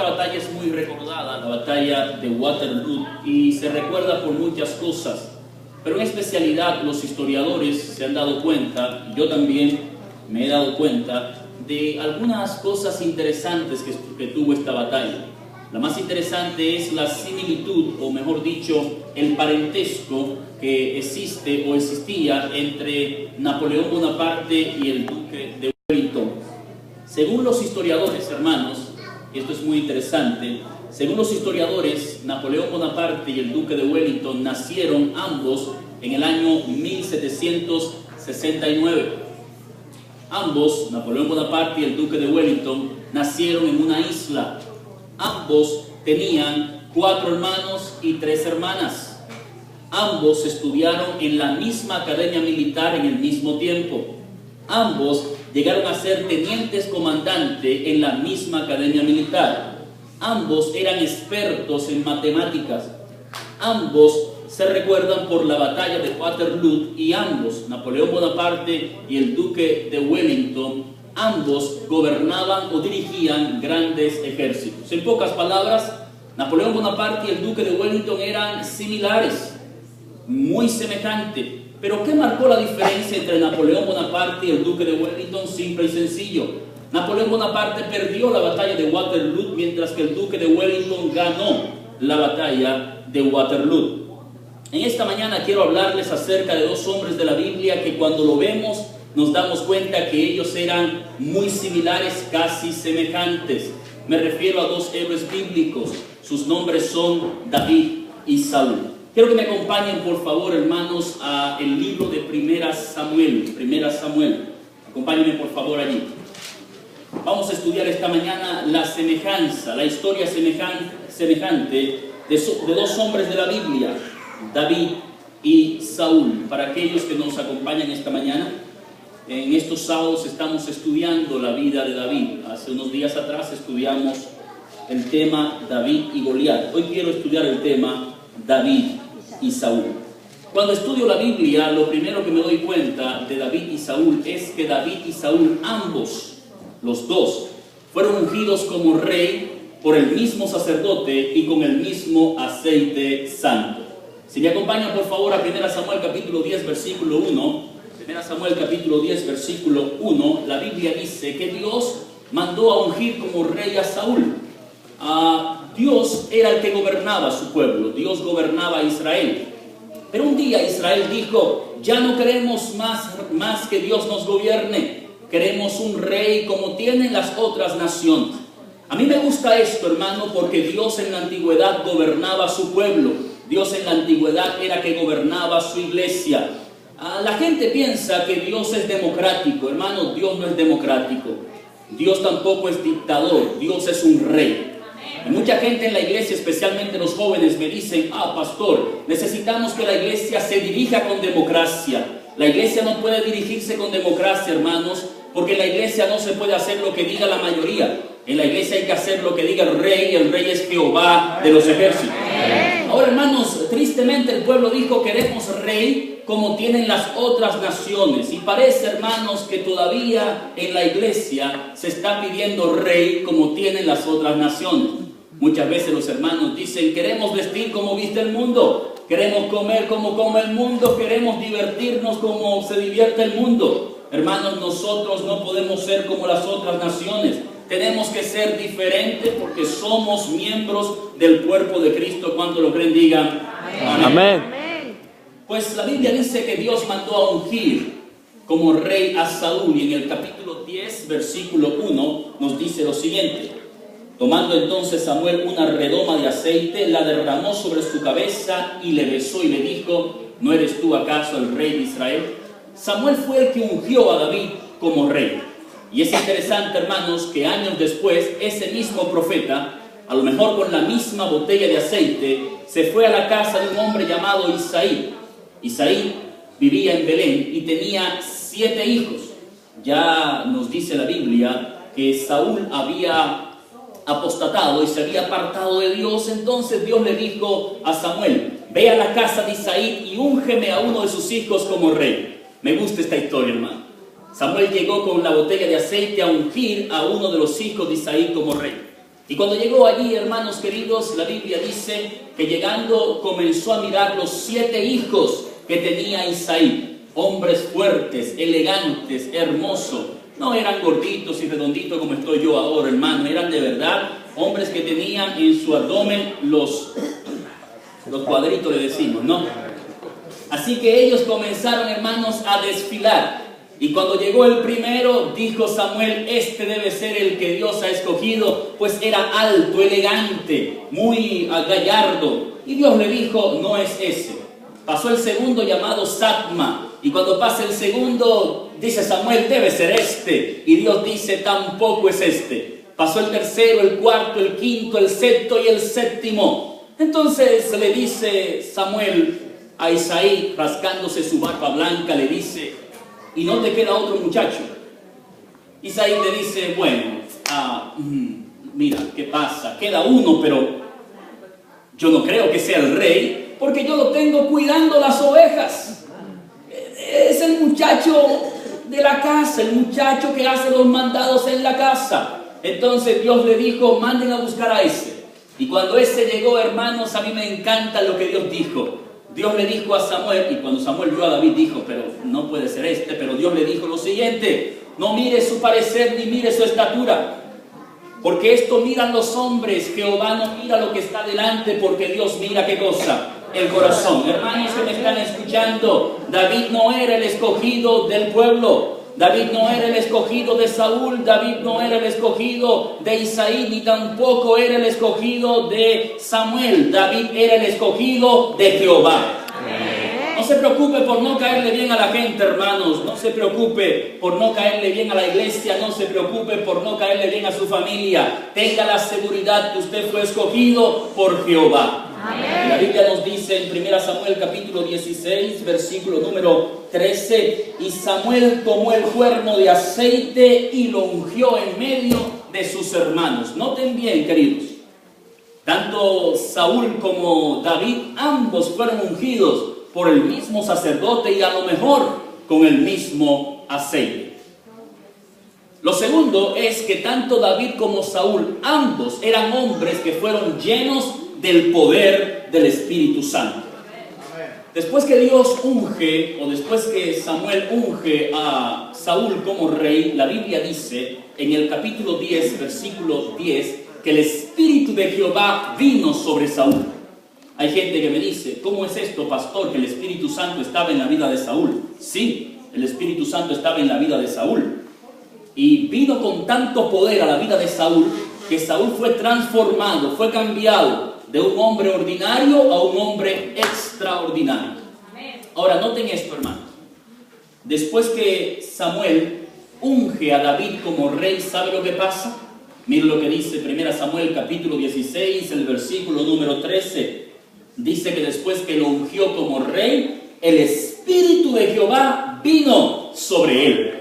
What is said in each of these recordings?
esta batalla es muy recordada, la batalla de Waterloo, y se recuerda por muchas cosas, pero en especialidad los historiadores se han dado cuenta, y yo también me he dado cuenta, de algunas cosas interesantes que tuvo esta batalla. La más interesante es la similitud, o mejor dicho, el parentesco que existe o existía entre Napoleón Bonaparte y el duque de Wellington. Según los historiadores, hermanos, y esto es muy interesante, según los historiadores, Napoleón Bonaparte y el duque de Wellington nacieron ambos en el año 1769. Ambos, Napoleón Bonaparte y el duque de Wellington, nacieron en una isla. Ambos tenían 4 hermanos y 3 hermanas. Ambos estudiaron en la misma academia militar en el mismo tiempo. Ambos llegaron a ser tenientes comandante en la misma academia militar. Ambos eran expertos en matemáticas. Ambos se recuerdan por la batalla de Waterloo y ambos, Napoleón Bonaparte y el duque de Wellington, ambos gobernaban o dirigían grandes ejércitos. En pocas palabras, Napoleón Bonaparte y el duque de Wellington eran similares, muy semejantes. Pero ¿qué marcó la diferencia entre Napoleón Bonaparte y el duque de Wellington? Simple y sencillo. Napoleón Bonaparte perdió la batalla de Waterloo, mientras que el duque de Wellington ganó la batalla de Waterloo. En esta mañana quiero hablarles acerca de 2 hombres de la Biblia que cuando lo vemos nos damos cuenta que ellos eran muy similares, casi semejantes. Me refiero a 2 héroes bíblicos. Sus nombres son David y Saúl. Quiero que me acompañen, por favor, hermanos, a el libro de Primera Samuel. Acompáñenme, por favor, allí. Vamos a estudiar esta mañana la semejanza, la historia semejante de 2 hombres de la Biblia, David y Saúl. Para aquellos que nos acompañan esta mañana, en estos sábados estamos estudiando la vida de David. Hace unos días atrás estudiamos el tema David y Goliat. Hoy quiero estudiar el tema David y Saúl. Cuando estudio la Biblia, lo primero que me doy cuenta de David y Saúl es que David y Saúl, ambos, los dos, fueron ungidos como rey por el mismo sacerdote y con el mismo aceite santo. Si me acompañan, por favor, a 1 Samuel capítulo 10, versículo 1. 1 Samuel capítulo 10, versículo 1, la Biblia dice que Dios mandó a ungir como rey a Saúl. Dios era el que gobernaba su pueblo, Dios gobernaba a Israel. Pero un día Israel dijo, ya no queremos más que Dios nos gobierne, queremos un rey como tienen las otras naciones. A mí me gusta esto, hermano, porque Dios en la antigüedad gobernaba a su pueblo, Dios en la antigüedad era que gobernaba su iglesia. La gente piensa que Dios es democrático. Hermano, Dios no es democrático. Dios tampoco es dictador. Dios es un rey. Y mucha gente en la iglesia, especialmente los jóvenes, me dicen, pastor, necesitamos que la iglesia se dirija con democracia. La iglesia no puede dirigirse con democracia, hermanos, porque en la iglesia no se puede hacer lo que diga la mayoría. En la iglesia hay que hacer lo que diga el rey, y el rey es Jehová de los ejércitos. Ahora, hermanos, tristemente el pueblo dijo, queremos rey como tienen las otras naciones. Y parece, hermanos, que todavía en la iglesia se está pidiendo rey como tienen las otras naciones. Muchas veces los hermanos dicen, queremos vestir como viste el mundo, queremos comer como come el mundo, queremos divertirnos como se divierte el mundo. Hermanos, nosotros no podemos ser como las otras naciones. Tenemos que ser diferentes porque somos miembros del cuerpo de Cristo. Cuando lo creen, digan amén. Amén. Pues la Biblia dice que Dios mandó a ungir como rey a Saúl, y en el capítulo 10, versículo 1, nos dice lo siguiente: tomando entonces Samuel una redoma de aceite, la derramó sobre su cabeza y le besó y le dijo, ¿no eres tú acaso el rey de Israel? Samuel fue el que ungió a David como rey. Y es interesante, hermanos, que años después, ese mismo profeta, a lo mejor con la misma botella de aceite, se fue a la casa de un hombre llamado Isaí. Isaí vivía en Belén y tenía 7 hijos. Ya nos dice la Biblia que Saúl había apostatado y se había apartado de Dios. Entonces Dios le dijo a Samuel, ve a la casa de Isaí y úngeme a uno de sus hijos como rey. Me gusta esta historia, hermano. Samuel llegó con la botella de aceite a ungir a uno de los hijos de Isaí como rey. Y cuando llegó allí, hermanos queridos, la Biblia dice que llegando comenzó a mirar los 7 hijos que tenía Isaí. Hombres fuertes, elegantes, hermosos. No eran gorditos y redonditos como estoy yo ahora, hermano. Eran de verdad hombres que tenían en su abdomen los cuadritos, le decimos, ¿no? Así que ellos comenzaron, hermanos, a desfilar. Y cuando llegó el primero, dijo Samuel, este debe ser el que Dios ha escogido, pues era alto, elegante, muy gallardo. Y Dios le dijo, no es ese. Pasó el segundo, llamado Satma. Y cuando pasa el segundo, dice Samuel, debe ser este. Y Dios dice, tampoco es este. Pasó el tercero, el cuarto, el quinto, el sexto y el séptimo. Entonces le dice Samuel a Isaí, rascándose su barba blanca, le dice, ¿y no te queda otro muchacho? Isaí le dice, bueno, mira, ¿qué pasa? Queda uno, pero yo no creo que sea el rey, porque yo lo tengo cuidando las ovejas. Es el muchacho de la casa, el muchacho que hace los mandados en la casa. Entonces Dios le dijo, manden a buscar a ese. Y cuando ese llegó, hermanos, a mí me encanta lo que Dios dijo. Dios le dijo a Samuel, y cuando Samuel vio a David dijo, pero no puede ser este, pero Dios le dijo lo siguiente, no mire su parecer ni mire su estatura, porque esto miran los hombres, Jehová no mira lo que está delante, porque Dios mira ¿qué cosa? El corazón. Hermanos que me están escuchando, David no era el escogido del pueblo, David no era el escogido de Saúl, David no era el escogido de Isaí, ni tampoco era el escogido de Samuel. David era el escogido de Jehová. Amén. No se preocupe por no caerle bien a la gente, hermanos. No se preocupe por no caerle bien a la iglesia. No se preocupe por no caerle bien a su familia. Tenga la seguridad que usted fue escogido por Jehová. Amén. La Biblia nos dice en 1 Samuel capítulo 16, versículo número 13, y Samuel tomó el cuerno de aceite y lo ungió en medio de sus hermanos. Noten bien, queridos, tanto Saúl como David, ambos fueron ungidos por el mismo sacerdote y a lo mejor con el mismo aceite. Lo segundo es que tanto David como Saúl, ambos eran hombres que fueron llenos del poder del Espíritu Santo. Después que Dios unge, o después que Samuel unge a Saúl como rey, la Biblia dice en el capítulo 10, versículo 10, que el Espíritu de Jehová vino sobre Saúl. Hay gente que me dice, ¿cómo es esto, pastor, que el Espíritu Santo estaba en la vida de Saúl? Sí, el Espíritu Santo estaba en la vida de Saúl. Y vino con tanto poder a la vida de Saúl, que Saúl fue transformado, fue cambiado de un hombre ordinario a un hombre extraordinario. Ahora, noten esto, hermanos. Después que Samuel unge a David como rey, ¿sabe lo que pasa? Miren lo que dice 1 Samuel capítulo 16, el versículo número 13. Dice que después que lo ungió como rey, el Espíritu de Jehová vino sobre él.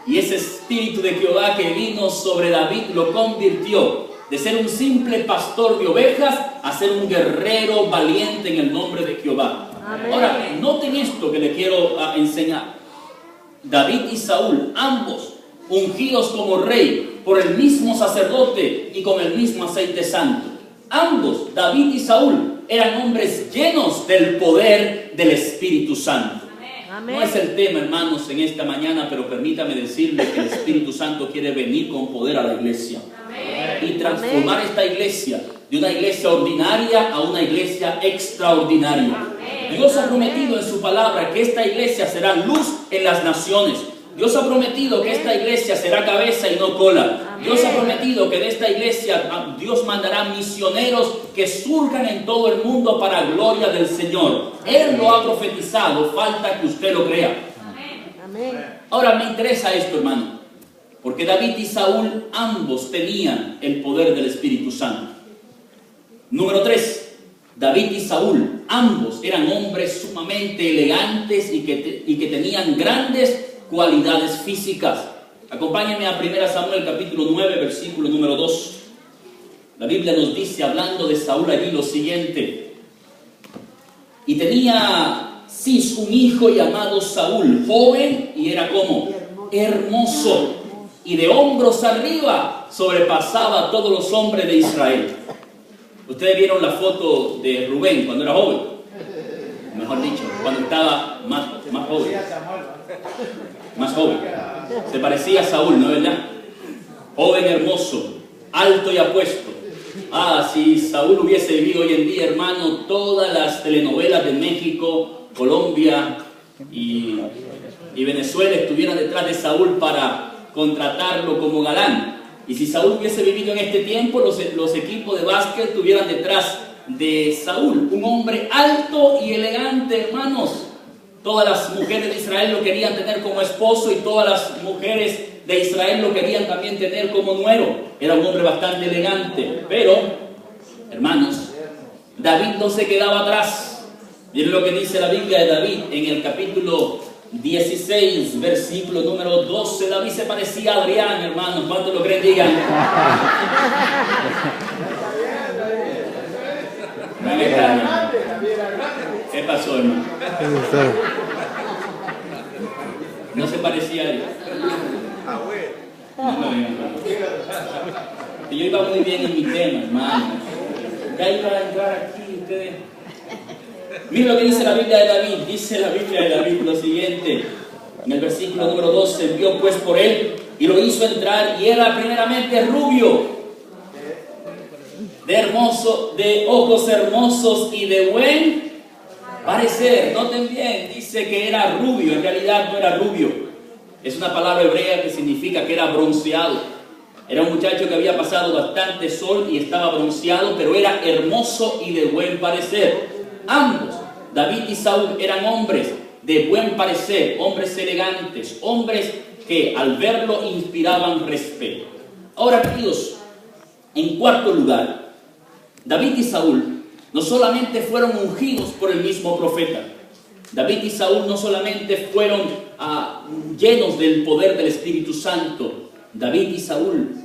Y ese Espíritu de Jehová que vino sobre David lo convirtió de ser un simple pastor de ovejas a ser un guerrero valiente en el nombre de Jehová. Amén. Ahora, noten esto que le quiero enseñar. David y Saúl, ambos ungidos como rey por el mismo sacerdote y con el mismo aceite santo. Ambos, David y Saúl, eran hombres llenos del poder del Espíritu Santo. Amén. No es el tema, hermanos, en esta mañana, pero permítame decirle que el Espíritu Santo quiere venir con poder a la iglesia. Y transformar esta iglesia de una iglesia ordinaria a una iglesia extraordinaria. Dios ha prometido en su palabra que esta iglesia será luz en las naciones. Dios ha prometido que esta iglesia será cabeza y no cola. Dios ha prometido que de esta iglesia Dios mandará misioneros que surjan en todo el mundo para gloria del Señor. Él lo ha profetizado, falta que usted lo crea. Ahora me interesa esto, hermano. Porque David y Saúl ambos tenían el poder del Espíritu Santo. Número 3. David y Saúl ambos eran hombres sumamente elegantes y que tenían grandes cualidades físicas. Acompáñenme a 1 Samuel capítulo 9, versículo número 2. La Biblia nos dice, hablando de Saúl allí, lo siguiente. Y tenía Cis un hijo llamado Saúl, joven, y era como hermoso. y de hombros arriba sobrepasaba a todos los hombres de Israel. Ustedes vieron la foto de Rubén cuando era joven, mejor dicho, cuando estaba más joven. Más joven. Se parecía a Saúl, ¿no es verdad? Joven, hermoso, alto y apuesto. Si Saúl hubiese vivido hoy en día, hermano, todas las telenovelas de México, Colombia y Venezuela estuvieran detrás de Saúl para contratarlo como galán. Y si Saúl hubiese vivido en este tiempo, los equipos de básquet estuvieran detrás de Saúl. Un hombre alto y elegante, hermanos. Todas las mujeres de Israel lo querían tener como esposo y todas las mujeres de Israel lo querían también tener como nuero. Era un hombre bastante elegante. Pero, hermanos, David no se quedaba atrás. Miren lo que dice la Biblia de David en el capítulo 16, versículo número 12. David se parecía a Adrián, hermanos. ¿Cuántos lo creen? Digan. ¿Qué pasó, hermano? No se parecía a él. Yo iba muy bien en mi tema, hermano. Ya iba a entrar aquí, ustedes. Miren lo que dice la Biblia de David. Dice la Biblia de David lo siguiente. En el versículo número 12, envió pues por él y lo hizo entrar, y era primeramente rubio, de ojos hermosos y de buen parecer. Noten bien, dice que era rubio, en realidad no era rubio. Es una palabra hebrea que significa que era bronceado. Era un muchacho que había pasado bastante sol y estaba bronceado, pero era hermoso y de buen parecer. Ambos, David y Saúl, eran hombres de buen parecer, hombres elegantes, hombres que al verlo inspiraban respeto. Ahora, queridos, en cuarto lugar, David y Saúl no solamente fueron ungidos por el mismo profeta. David y Saúl no solamente fueron llenos del poder del Espíritu Santo. David y Saúl